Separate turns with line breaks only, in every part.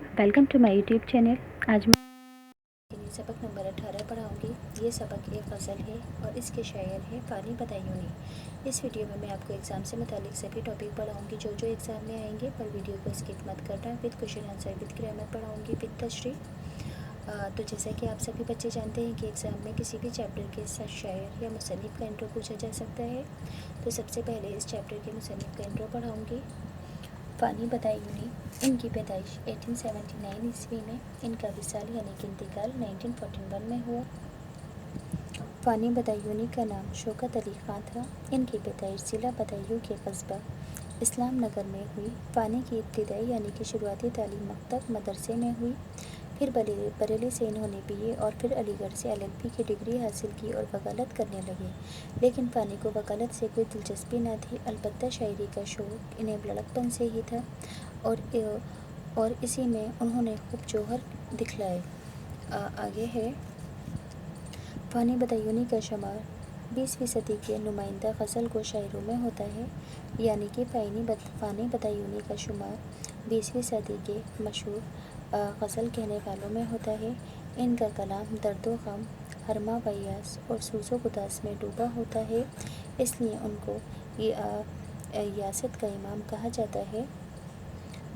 Welcome to my YouTube channel. आज मैं सबक नंबर 18 पढ़ाऊँगी। ये सबक एक गज़ल है और इसके शायर है फ़ानी बदायूनी। इस वीडियो में मैं आपको एग्ज़ाम से मुतालिक सभी टॉपिक पढ़ाऊँगी जो एग्ज़ाम में आएंगे, पर वीडियो को स्किप मत करना। With question answer, with grammar पढ़ाऊँगी, विद तशरीह। तो जैसा कि आप सभी बच्चे जानते हैं कि एग्ज़ाम में किसी भी चैप्टर के साथ शायर या मुसन्निफ़ का इंट्रो पूछा जा सकता है। तो सबसे पहले इस चैप्टर के मुसन्निफ़ का इंट्रो पढ़ाऊँगी। फ़ानी बदायूनी, इनकी पैदाइश 1879 ईस्वी में, इनका विसाल यानी कि इंतकाल 1941 में हुआ। फ़ानी बदायूनी का नाम शौकत अली ख़ान था। इनकी पैदाइश ज़िला बदायूं के कस्बा इस्लाम नगर में हुई। फ़ानी की इब्तिदाई यानी कि शुरुआती तालीम मकतब मदरसे में हुई। फिर बरेली से इन्होंने बीए और फिर अलीगढ़ से एलएलबी की डिग्री हासिल की और वकालत करने लगे। लेकिन फ़ानी को वकालत से कोई दिलचस्पी न थी, अलबत्ता शायरी का शौक़ इन्हें लड़कपन से ही था और इसी में उन्होंने खूब जौहर दिखलाए। आगे है फ़ानी बदायूनी का शुमार 20वीं सदी के नुमाइंदा गज़ल को शायरों में होता है, यानी कि फ़ानी बदायूनी का शुमार 20वीं सदी के मशहूर गज़ल कहने वालों में होता है। इनका कलाम दर्दो गम, हरमा वयास और सूज़ो गुदास में डूबा होता है, इसलिए उनको यासत का इमाम कहा जाता है।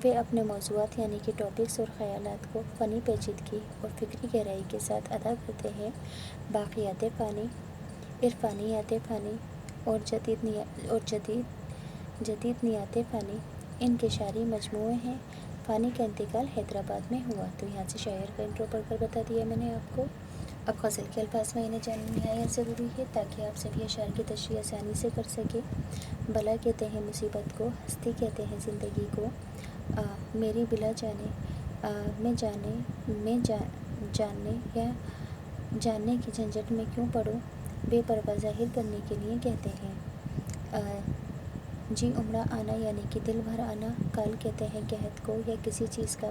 वे अपने मौज़ूआत यानी कि टॉपिक्स और ख़यालात को फ़नी पेचीदगी और फ़िक्री गहराई के साथ अदा करते हैं। बाक़ियात फ़ानी, इरफ़ानियात फ़ानी और जदीदनियात फ़ानी इनके शायरी मजमूए हैं। फ़ानी का इंतकाल हैदराबाद में हुआ। तो यहाँ से शायर का इंट्रो पढ़कर बता दिया मैंने आपको। अब गज़ल के अल्फाज में इन्हें जानना नहायत ज़रूरी है ताकि आप सभी अशार की तशरीह आसानी से कर सकें। बला कहते हैं मुसीबत को, हस्ती कहते हैं ज़िंदगी को। मेरी बिला जाने जानने या जानने की झंझट में क्यों पड़ूं, बेपरवाह ज़ाहिर करने के लिए कहते हैं। जी उमड़ा आना यानी कि दिल भर आना। काल कहते हैं कहत को या किसी चीज़ का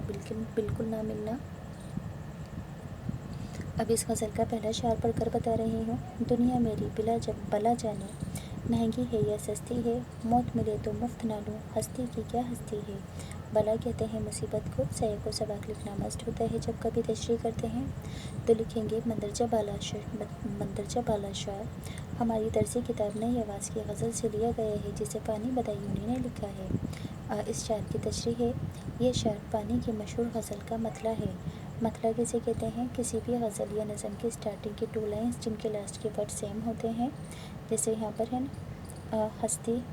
बिल्कुल ना मिलना। अब इस गज़ल का पहला शार पढ़कर बता रही हूँ। दुनिया मेरी बला जाने, महंगी है या सस्ती है, मौत मिले तो मुफ्त ना लूँ, हस्ती की क्या हस्ती है। बला कहते हैं मुसीबत को। सया को सबक लिखना मस्ट होता है जब कभी तशरीह करते हैं, तो लिखेंगे मंदरजा बाला शार हमारी दरसी किताब नई आवाज़ की गज़ल से लिया गया है, जिसे फ़ानी बदायूनी ने लिखा है। इस शार की तशरीह है। ये शार फ़ानी की मशहूर गज़ल का मतला है। मतला किसे कहते हैं? किसी भी गज़ल या नज़म की स्टार्टिंग की 2 लाइन्स जिनके लास्ट के वर्ड सेम होते हैं। जैसे यहाँ पर है हस्ती,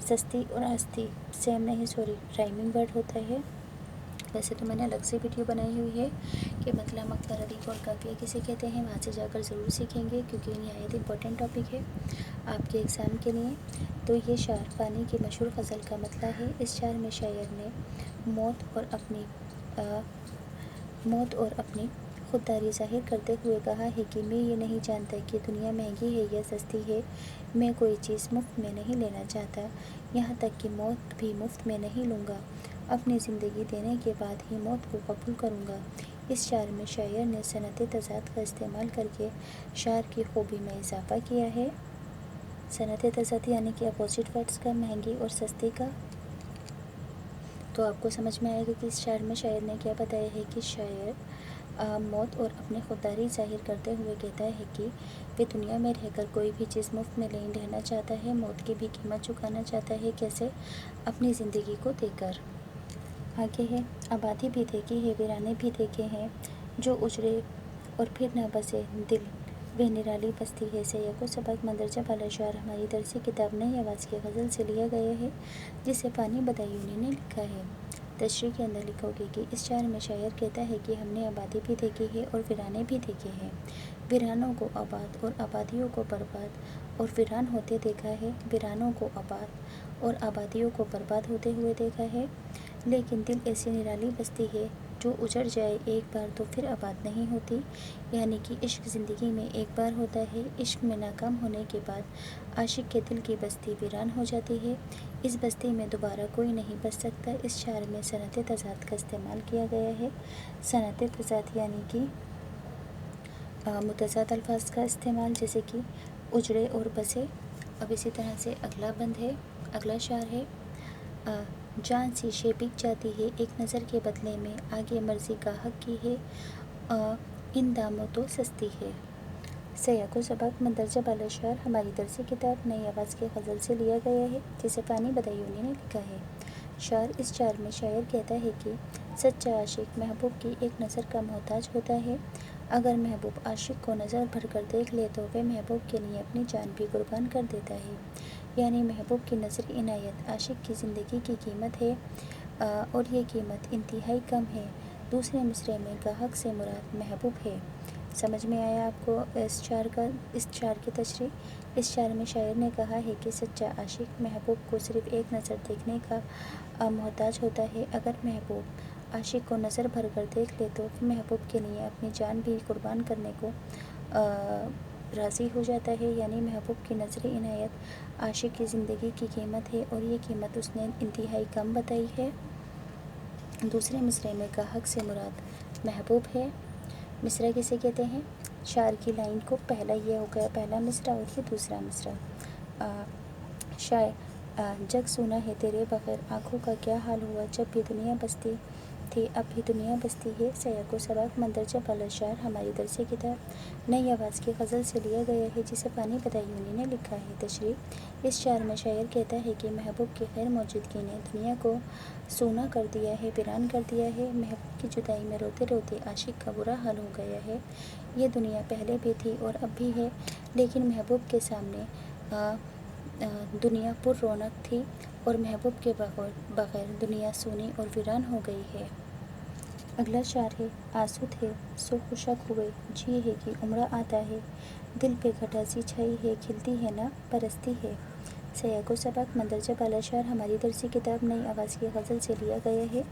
सस्ती और हस्ती सेम नहीं, राइमिंग वर्ड होता है। वैसे तो मैंने अलग से वीडियो बनाई हुई है कि मतला, मकबर, अदीब और काफ़िया किसे कहते हैं, वहाँ से जाकर ज़रूर सीखेंगे क्योंकि नहायत इम्पोर्टेंट टॉपिक है आपके एग्ज़ाम के लिए। तो ये शार फ़ानी की मशहूर गज़ल का मतला है। इस शार में शायर ने मौत और अपनी खुददारी ज़ाहिर करते हुए कहा है कि मैं ये नहीं जानता कि दुनिया महंगी है या सस्ती है, मैं कोई चीज़ मुफ्त में नहीं लेना चाहता, यहाँ तक कि मौत भी मुफ्त में नहीं लूँगा, अपनी ज़िंदगी देने के बाद ही मौत को कबूल करूँगा। इस शार में शायर ने सनत तज़ाद का इस्तेमाल करके शार की खूबी में इजाफ़ा किया है। सनत तज़ाद यानी कि अपोजिट वर्ड्स का, महंगी और सस्ती का। तो आपको समझ में आएगा कि इस शार में शायर ने क्या बताया है कि शायर मौत और अपनी खुददारी ज़ाहिर करते हुए कहता है कि वे दुनिया में रहकर कोई भी चीज़ मुफ्त में नहीं लेना चाहता है, मौत की भी कीमत चुकाना चाहता है। कैसे? अपनी ज़िंदगी को देकर। आगे है आबादी भी देखी है, वीराने भी देखे हैं, जो उजड़े और फिर न बसे दिल वे निराली बस्ती है। सैया को सबक मंदरजा बाला शार हमारी दरसी किताब नई आवाज़ की गज़ल से लिया गया है, जिसे फ़ानी बदायूनी ने लिखा है। तशरीह के अंदर लिखोगे कि इस शायर में शायर कहता है कि हमने आबादी भी देखी है और वीराने भी देखे हैं, वीरानों को आबाद और आबादियों को बर्बाद और वीरान होते देखा है, वीरानों को आबाद और आबादियों को बर्बाद होते हुए देखा है। लेकिन दिल ऐसी निराली बस्ती है जो उजड़ जाए एक बार तो फिर आबाद नहीं होती, यानी कि इश्क ज़िंदगी में एक बार होता है, इश्क में नाकाम होने के बाद आशिक के दिल की बस्ती वीरान हो जाती है, इस बस्ती में दोबारा कोई नहीं बस सकता। इस शार में सनत तज़ाद का इस्तेमाल किया गया है। सनत तज़ाद यानी कि मुतज़ाद अल्फाज का इस्तेमाल, जैसे कि उजड़े और बसे। अब इसी तरह से अगला शार है जान शीशे बिक जाती है एक नज़र के बदले में, आगे मर्जी गाहक की है, इन दामों तो सस्ती है। सयाक व सबक मंदरजा बाला शार हमारी दरसी किताब नई आवाज़ की गज़ल से लिया गया है, जिसे पानी बदायूनी ने लिखा है। शार इस शार में शायर कहता है कि सच्चा आशिक महबूब की एक नज़र का मोहताज होता है। अगर महबूब आशिक को नज़र भर कर देख ले तो वह महबूब के लिए अपनी जान भी कुर्बान कर देता है। यानी महबूब की नज़र इनायत आशिक की ज़िंदगी की कीमत है, और ये कीमत इंतहाई कम है। दूसरे मिसरे में गाहक से मुराद महबूब है। समझ में आया आपको इस शार की तशरीह। इस शार में शायर ने कहा है कि सच्चा आशिक महबूब को सिर्फ़ एक नज़र देखने का मोहताज होता है। अगर महबूब आशिक को नज़र भर कर देख ले तो महबूब के लिए अपनी जान भी कुर्बान करने को राज़ी हो जाता है। यानी महबूब की नज़र इनायत आशिक की ज़िंदगी की कीमत है, और ये कीमत उसने इंतहाई कम बताई है। दूसरे मिसरे में गाहक से मुराद महबूब है। मिसरा किसे कहते हैं? शार की लाइन को पहला ये हो गया पहला मिसरा, और ये दूसरा मिसरा। शायर जग सुना है तेरे बग़ैर, आँखों का क्या हाल हुआ, जब भी दुनिया बसती थी अब भी दुनिया बसती है। सयाक व सबक मंदरजा बाला शार हमारी दरसी किताब नई आवाज़ की गज़ल से लिया गया है, जिसे पानी बदायूनी ने लिखा है। तशरीह इस शार में शायर कहता है कि महबूब की गैर मौजूदगी ने दुनिया को सूना कर दिया है, वीरान कर दिया है। महबूब की जुदाई में रोते रोते आशिक का बुरा हाल हो गया है। ये दुनिया पहले भी थी और अब भी है, लेकिन महबूब के सामने दुनिया पुर रौनक थी, और महबूब के बग़ैर दुनिया सूनी और वीरान हो गई है। अगला शार है आंसू थे सो खुशक हुए, जी है कि उम्र आता है, दिल पे घटा सी छाई है, खिलती है ना परस्ती है। सयाक व सबक मंदरजा बाला शार हमारी दरसी किताब नई आवाज़ की गज़ल से लिया गया है,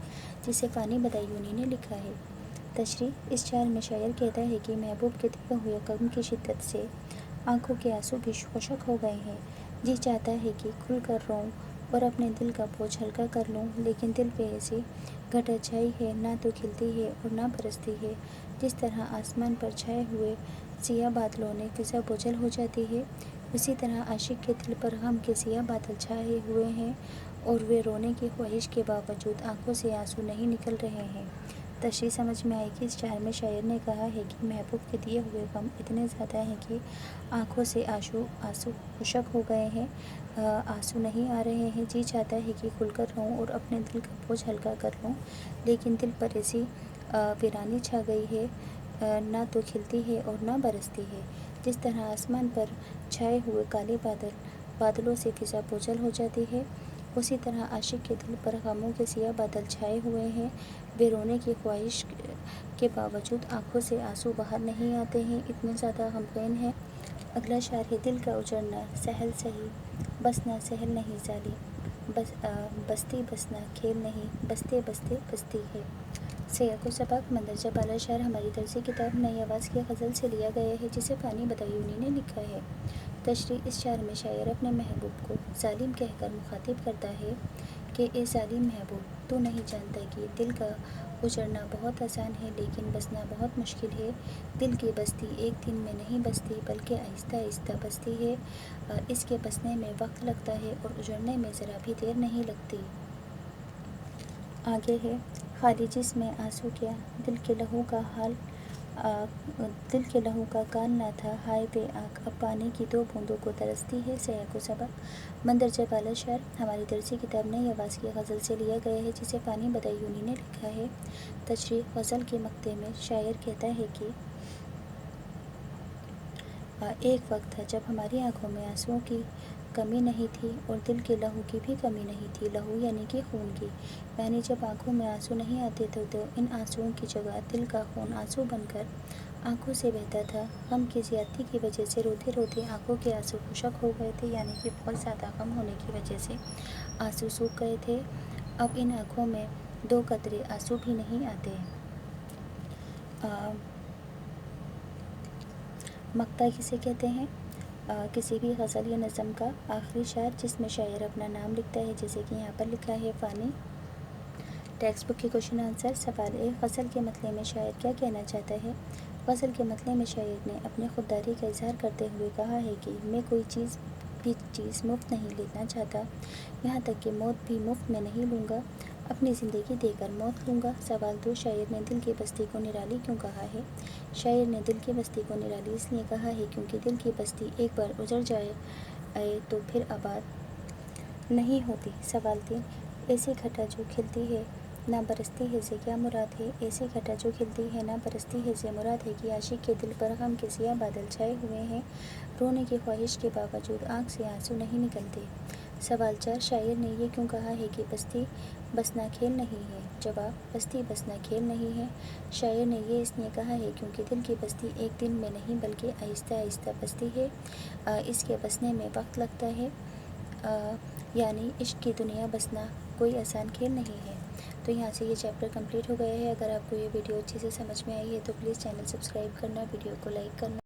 जिसे पानी बदायूनी ने लिखा है। तशरीह इस शार में शायर कहता है कि महबूब के दिए हुए गम की शिद्दत से आँखों के आंसू भी खुशक हो गए हैं। जी चाहता है कि खुल कर रोऊं और अपने दिल का बोझ हल्का कर लूं, लेकिन दिल पे ऐसी घटा छाई है, ना तो खिलती है और ना बरसती है। जिस तरह आसमान पर छाए हुए सियाह बादलों ने फिज़ा बोझल हो जाती है, उसी तरह आशिक के दिल पर गम के सियाह बादल छाए हुए हैं, और वे रोने की ख्वाहिश के बावजूद आँखों से आंसू नहीं निकल रहे हैं। तशरीह समझ में आई कि इस शायर में शायर ने कहा है कि महबूब के दिए हुए गम इतने ज़्यादा हैं कि आँखों से आंसू खुशक हो गए हैं, आंसू नहीं आ रहे हैं। जी चाहता है कि खुलकर रहूं और अपने दिल का बोझ हल्का कर लूं, लेकिन दिल पर ऐसी वीरानी छा गई है, ना तो खिलती है और ना बरसती है। जिस तरह आसमान पर छाए हुए काले बादलों से फिज़ा बोझल हो जाती है, उसी तरह आशिक के दिल पर गमों के सियाह बादल छाए हुए हैं। वे रोने की ख्वाहिश के बावजूद आंखों से आंसू बाहर नहीं आते हैं, इतने ज़्यादा गमगीन है। अगला शार है दिल का उजड़ना सहल सही, बसना सहल नहीं जाली, बसती बसना खेल नहीं, बसते बसते बसती है। सयाक व सबक मंदरजा बाला शार हमारी दरसी किताब नई आवाज़ की गज़ल से लिया गया है, जिसे पानी बदायूनी ने लिखा है। तशरीह इस शार में शायर अपने महबूब को जालिम कहकर मुखातिब करता है कि ए जालिम महबूब, तू नहीं जानता कि दिल का उजड़ना बहुत आसान है, लेकिन बसना बहुत मुश्किल है। दिल की बस्ती एक दिन में नहीं बसती, बल्कि आहिस्ता आहिस्ता बसती है। इसके बसने में वक्त लगता है और उजड़ने में ज़रा भी देर नहीं लगती। आगे है खाली जिस्म आंसू क्या, दिल के लहू का हाल, दिल के लहू का काल ना था, हाय बे आँख अब पानी की दो बूंदों को तरसती है। सयाक व सबक मंदरजा बाला शार हमारी दरसी किताब नई आवाज़ की गज़ल से लिया गया है, जिसे पानी बदायूनी ने लिखा है। तशरीह गज़ल के मक्ते में शायर कहता है कि एक वक्त था जब हमारी आँखों में आंसुओं की कमी नहीं थी और दिल के लहू की भी कमी नहीं थी। लहू यानी कि खून की, यानी जब आँखों में आंसू नहीं आते थे तो इन आंसुओं की जगह दिल का खून आंसू बनकर आँखों से बहता था। गम की ज़्यादती की वजह से रोते रोते आँखों के आंसू खुशक हो गए थे, यानी कि बहुत ज़्यादा गम होने की वजह से आंसू सूख गए थे। अब इन आँखों में दो कतरे आंसू भी नहीं आते। मक्ता किसे कहते हैं? किसी भी गज़ल या नज़म का आखिरी शार जिसमें शायर अपना नाम लिखता है, जैसे कि यहाँ पर लिखा है फ़ानी। टेक्स्ट बुक के क्वेश्चन आंसर। सवाल ए, गज़ल के मतले में शायर क्या कहना चाहता है? गज़ल के मतले में शायर ने अपनी खुददारी का इजहार करते हुए कहा है कि मैं कोई चीज़ भी चीज़ मुफ्त नहीं लेना चाहता, यहाँ तक कि मौत भी मुफ्त में नहीं लूँगा, अपनी ज़िंदगी देकर मौत लूँगा। सवाल 2, शायर ने दिल की बस्ती को निराली क्यों कहा है? शायर ने दिल की बस्ती को निराली इसलिए कहा है क्योंकि दिल की बस्ती एक बार उजड़ जाए तो फिर आबाद नहीं होती। सवाल 3, ऐसी घटा जो खिलती है ना बरसती है से क्या मुराद है? ऐसी घटा जो खिलती है ना बरसती है से मुराद है कि आशिक के दिल पर गम के सियाह बादल छाए हुए हैं, रोने की ख्वाहिश के बावजूद आँख से आंसू नहीं निकलते। सवाल 4, शायर ने ये क्यों कहा है कि बस्ती बसना खेल नहीं है? जवाब, बस्ती बसना खेल नहीं है। शायर ने ये इसलिए कहा है क्योंकि दिल की बस्ती एक दिन में नहीं बल्कि आहिस्ता आहिस्ता बसती है। इसके बसने में वक्त लगता है, यानी इश्क की दुनिया बसना कोई आसान खेल नहीं है। तो यहाँ से ये चैप्टर कंप्लीट हो गया है। अगर आपको ये वीडियो अच्छे से समझ में आई है तो प्लीज़ चैनल सब्सक्राइब करना, वीडियो को लाइक करना।